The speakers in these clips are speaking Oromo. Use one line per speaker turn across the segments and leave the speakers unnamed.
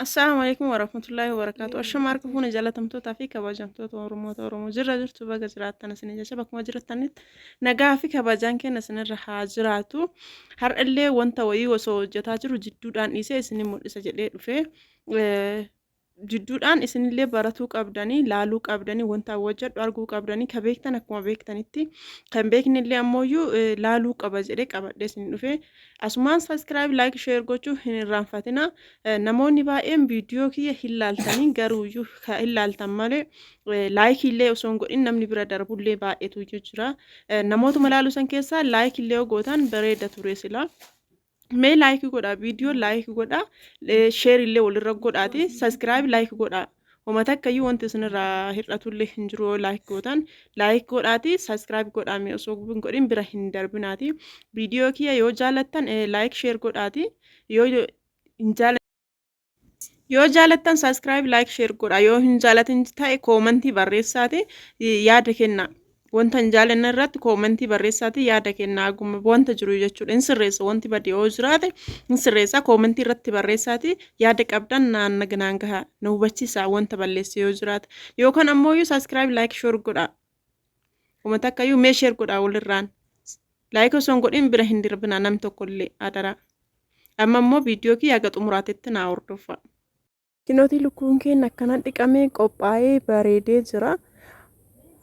Assalamu alaikum warahmatullahi wabarakatuh. Ashamarka fuuna jaalatamtoota fi kabajamtoota Oromoo jirra jirtu baga jiraattan isin jecha bakkuma jirattanitti nagaa fi kabajaan kenna isinirra haa jiraatu. Har'allee wanta wayii osoo hojjetaa jiru jidduudhaan dhiisee isin mul'isa jedhee dhufee jidduudhaan isinillee baratuu qabdanii laaluu qabdanii wanta hojjedhu arguu qabdanii ka beektan akkuma beektanitti kan beeknillee ammoo laaluu qaba jedhee qabadhee isin dhufee asumaan subscribe like share gochuu hin irraanfatina. Namoonni baay'een viidiyoo kiyya hin laaltanii garuuyyuu hin laaltan malee laayikii illee osoo hin godhin namni bira darbullee baay'eetu jira. Namootuma laaluu san keessaa laayikii illee gootan bareeda ture sila. Mee laayikii godhaa viidiyoo laayikii godhaa sheer illee walirra godhaati subscribe laayikii godhaa. Uummata akkayyuu wanti isinirraa hir'atullee hin jiru laayikii gootan laayikii godhaati subscribe godhaa mee osoo hin godhin bira hin darbinaati. Viidiyoo kiyya yoo jaalattan laayik sheer godhaati yoo hin yoo jaalattan subscribe like share godha yoo hin jaalatin ta'e koomentii barreessaati yaada kenna wanta hin jaalanne irratti koomentii barreessaati yaada kenna aguma wanta jiru jechuudha hin sirreessa wanti badii yoo jiraate hin sirreessa koomentii irratti barreessaati yaada qabdan naannaan gahaa na hubachiisa wanta balleesse yoo jiraate yookaan ammoo subscribe like share godha uummata akkayyuu mee share godha walirraan like osoo hin godhin bira hin darbina nam tokkollee adara amma immoo viidiyoo kiyya haga xumuraatetti naa hordofaa. Kinooti lukkuun keenya akkana dhiqamee qophaa'ee bareedee jira.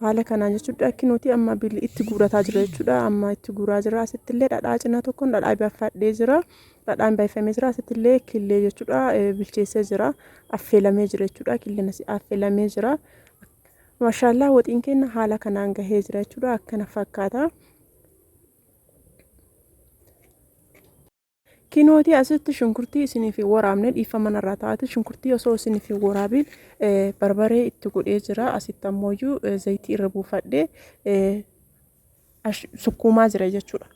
Haala kanaan jechuudha kinooti amma billi itti guurataa jira jechuudha. Amma itti guuraa jira. Asittillee dhadhaa cinaa tokkoon dhadhaa baafadhee jira. Dhadhaan baafamee jira. Asittillee killee jechuudha bilcheessee jira. Affeelamee jira jechuudha. Killeen asii affeelamee jira. Maashaallah waxiin keenya haala kanaan gahee jira jechuudha. Akkana fakkaata. Kinooti asitti shunkurtii isiniif waraabne dhiifama narraa taate shunkurtii osoo isiniif waraabin barbaree itti godhee jira asitti ammoo zayitii irra buufadhee sukkuumaa jira jechuudha.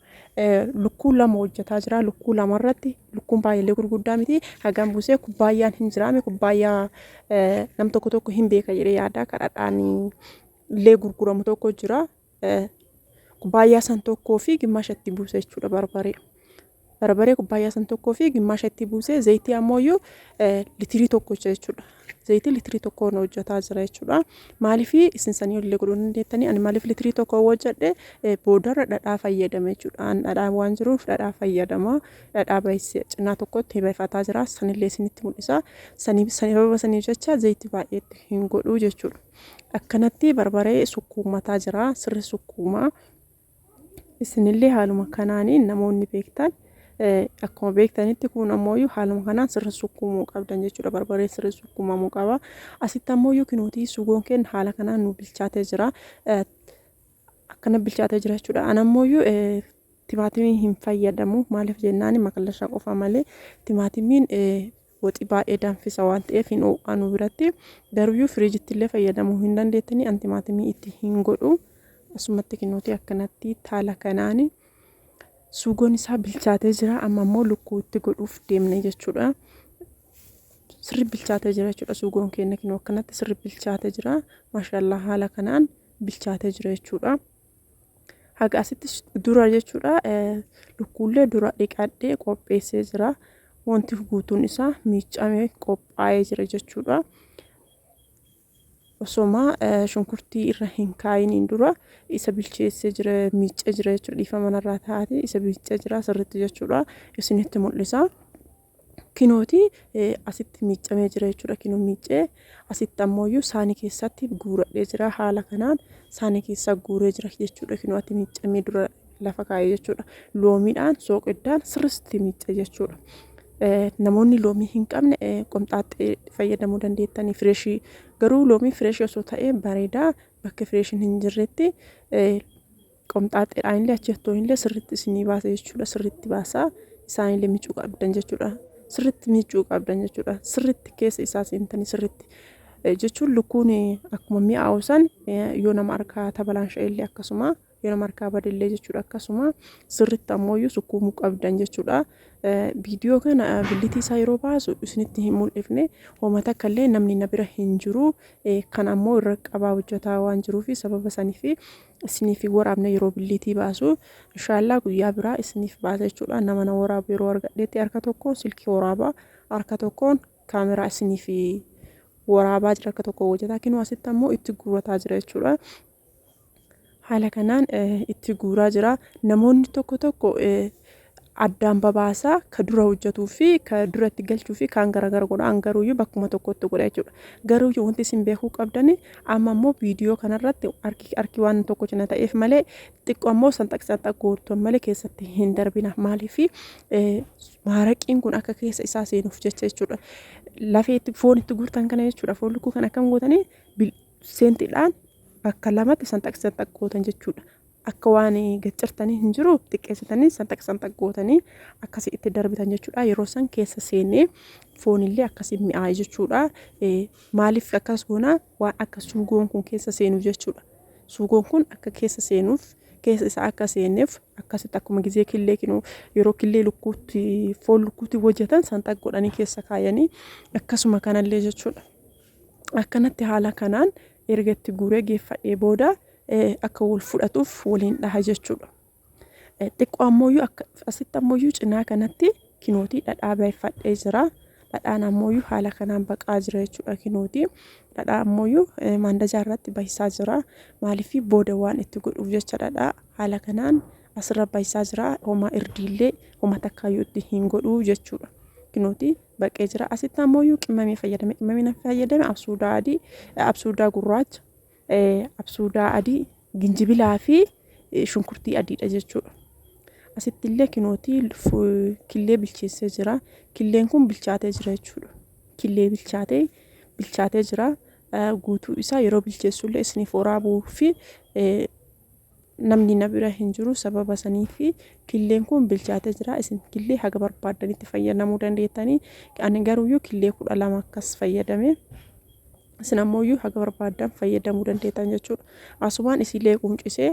Lukkuun lama hojjetaa jira lukkuu lamarratti lukkuun baay'ee gurguddaa miti hagam buusee kubbaayyaan hin jiraame kubbaayyaa nam tokko hin beeka jedhee yaada kadhadhaan illee gurguramu tokko jira kubbaayyaa san tokkoo fi gimmaashatti buuse jechuudha barbaree. Barbaree kubbaayyaa san tokkoo fi gimmaashatti buusee zayitii ammoo litirii tokko jechuudha. Zayitii litirii tokkoon hojjetaa jira jechuudha. Maaliif isin sanii illee godhuu dandeettanii ani maaliif litirii tokko hojjedhe boodarra dhadhaa fayyadame jechuudha. Dhadhaa waan jiruuf dhadhaa fayyadama. Dhadhaa baay'ee cinaa tokkotti baay'ataa jira. Sanillee isinitti mul'isa. Sababa saniif jecha zayitii baay'eetti hin godhuu jechuudha. Akkanatti barbaree sukkuumataa jira. Sirri sukkuumaa. Isinillee haaluma kanaaniin namoonni beektan akkuma beektanitti kun ammoo haaluma kanaan sirri sukkuumuu qabdan jechuudha barbaree sirri sukkuumamuu qaba asitti ammoo kinooti sugoon keenya haala kanaan nu bilchaatee jira akkana bilchaatee jira jechuudha an ammoo timaatimii hin fayyadamu maaliif jennaan maqallashaa qofa malee timaatimiin waxii baay'ee danfisa waan ta'eef hin oolu biratti garuu firiijitti illee fayyadamuu hin dandeettanii an timaatimii itti hin godhu asumatti kinooti akkanatti haala kanaani sugoon isaa bilchaatee jira amma ammoo lukkuu itti godhuuf deemne jechuudha. Sirri bilchaatee jira jechuudha sugoon keenya kinoo akkanatti sirri bilchaatee jira maashaallah haala kanaan bilchaatee jira jechuudha. Haga asitti dura jechuudha lukkuullee dura dhiqadhee qopheessee jira wanti guutuun isaa miicamee qophaa'ee jira jechuudha. Osoma shunkurtii irra hin kaayiniin dura isa bilcheessee jira miicee jira jechuudha dhiifama narraa taate isa miicee jira sirriitti jechuudha isinitti mul'isa. Kinooti asitti miicamee jira jechuudha kinoo miicee asitti ammoo saanii keessatti guuradhee jira haala kanaan saanii keessa guuree jira jechuudha kinooti miicamee dura lafa kaayee jechuudha loomiidhaan sooqiddaan sirriitti miicee jechuudha. Namoonni loomii hin qabne qomxaaxee fayyadamuu dandeettanii fireeshii garuu loomii fireeshii osoo ta'ee bareedaa bakka fireeshiin hin jirretti qomxaaxeedhaan illee achittoo illee sirriitti isinii baasa jechuudha sirriitti baasaa isaanillee miicuu qabdan jechuudha sirriitti miicuu qabdan jechuudha sirriitti keessa isaa seentanii sirriitti jechuun lukkuun akkuma mi'aawu san yoo nama harkaa tabalaansha illee akkasuma yoo nama harkaa badillee jechuudha akkasuma sirriitti ammoo sukkuumuu qabdan jechuudha. Viidiyoo kana billitii isaa yeroo baasu isinitti hin mul'ifne hoomata akkallee namni na bira hin jiru kan ammoo irra qabaa hojjetaa waan jiruufi sababa saniif isiniif waraabne yeroo billitii baasu inshallah guyyaa biraa isiniif baasa jechuudha. Nama na waraabu yeroo argadheetti harka tokkoon silkii waraabaa harka tokkoon kaameraa isinii fi waraabaa jira akka tokko hojjetaa kinuu asitti ammoo itti guurataa jira jechuudha. Haala kanaan itti guuraa jira. Namoonni tokko tokko addaan babaasaa ka dura hojjetuu fi ka dura itti galchuu fi kaan gargar godhan garuuyyuu bakkuma tokkotti godha jechuudha. Garuuyyuu wanti isin beekuu qabdani amma ammoo viidiyoo kanarratti harki waan tokko cina ta'eef malee xiqqoo ammoo sanxaq goortuun malee keessatti hin darbina. Maaliif maaraqiin kun akka keessa isaa seenuuf jecha jechuudha. Lafeetti foon itti guurtan kana jechuudha. Foon lukkuu kan akkam gootanii seentiidhaan bakka lamatti sanxaq gootan jechuudha. Akka waan gaccirtanii hin jiru xiqqeessitanii sanxaq gootanii akkasii itti darbitan jechuudha. Yeroo san keessa seenee foonillee akkasii mi'aaye jechuudha. Maaliif akkas goona waan akka suugoon kun keessa seenuuf jechuudha. Suugoon kun akka keessa seenuuf keessa isaa akka seeneef akkasitti akkuma gizee killee kinuu yeroo killee lukkuutti foon lukkuutti hojjetan sanxaq godhanii keessa kaayanii akkasuma kanallee jechuudha. Akkanatti haala kanaan erga itti guuree geeffadhee booda akka wal fudhatuuf waliin dhaha jechuudha. Xiqqoo ammoo asitti ammoo cinaa kanatti kinootii dhadhaa baay'ifadhee jira. Dhadhaan ammoo haala kanaan baqaa jira jechuudha kinootii. Dhadhaa ammoo maandajaa irratti baay'isaa jira. Maaliif booda waan itti godhuuf jecha dhadhaa haala kanaan asirra baay'isaa jira. Homaa irdiillee homa takkaayyuutti hin godhuu jechuudha. Kinootii baqee jira. Asitti ammoo qimamee fayyadame. Qimamee fayyadame absuudaa gurraacha. Absuudaa adii, ginjibilaa fi shunkurtii adiidha jechuudha. Asitti illee kinootii killee bilcheessee jira. Killeen kun bilchaatee jira jechuudha. Killee bilchaatee jira. Guutuu isaa yeroo bilcheessullee isiniif waraabuu fi namni na bira hin jiru sababa sanii fi killeen kun bilchaatee jira. Isin killee haga barbaadanitti fayyadamuu dandeettanii. Ani garuuyyuu killee 12 akkas fayyadame. Isin ammoo haga barbaadan fayyadamuu dandeettan jechuudha. Asumaan isillee qumcisee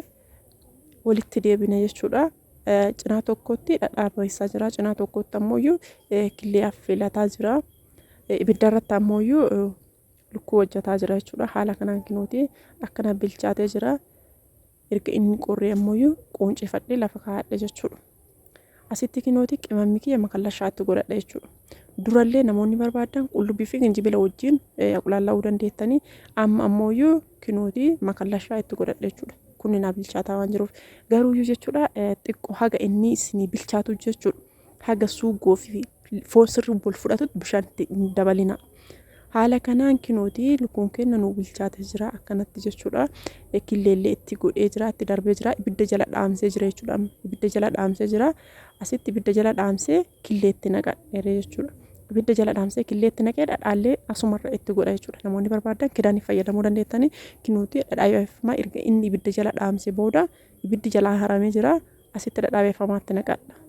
walitti deebina jechuudha. Cinaa tokkotti dhadhaa baay'isaa jira. Cinaa tokkotti ammoo killee affeelataa jira. Ibidda irratti ammoo lukkuu hojjetaa jira jechuudha. Haala kanaan kinootii akkana bilchaatee jira. Erga inni qorree ammoo qoonceeffadhee lafa kaa'adhe jechuudha. Asitti kinootii qimamni kiyya makallashaatti godhadha jechuudha. Durallee namoonni barbaadan qullubbii fi ginjibila wajjin qulallaa'uu dandeettanii amma ammoo kinootii makallashaa itti godhadha jechuudha. Kunni naa bilchaataa waan jiruuf garuuyyuu jechuudha xiqqoo haga inni isinii bilchaatu jechuudha. Haga suugoo fi foon sirrii wal fudhatutti bishaan dabalina. Haala kanaan kinootii lukkuun kenna nuu bilchaatee jira akkanatti jechuudha. Killeellee itti godhee jira, itti darbee jira, ibidda jala dhaamsee jira jechuudha. Ibidda jala dhaamsee jira. Asitti ibidda jala dhaamsee killeetti naqadheera jechuudha. Ibidda jala dhaamsee killeetti naqee dhadhaallee asumarra itti godha jechuudha. Namoonni barbaadan kidanii fayyadamuu dandeettanii kinootii dhadhaa beeffamaa erga inni ibidda jala dhaamsee booda ibiddi jala haramee jira. Asitti dhadhaa beeffamaatti naqadha.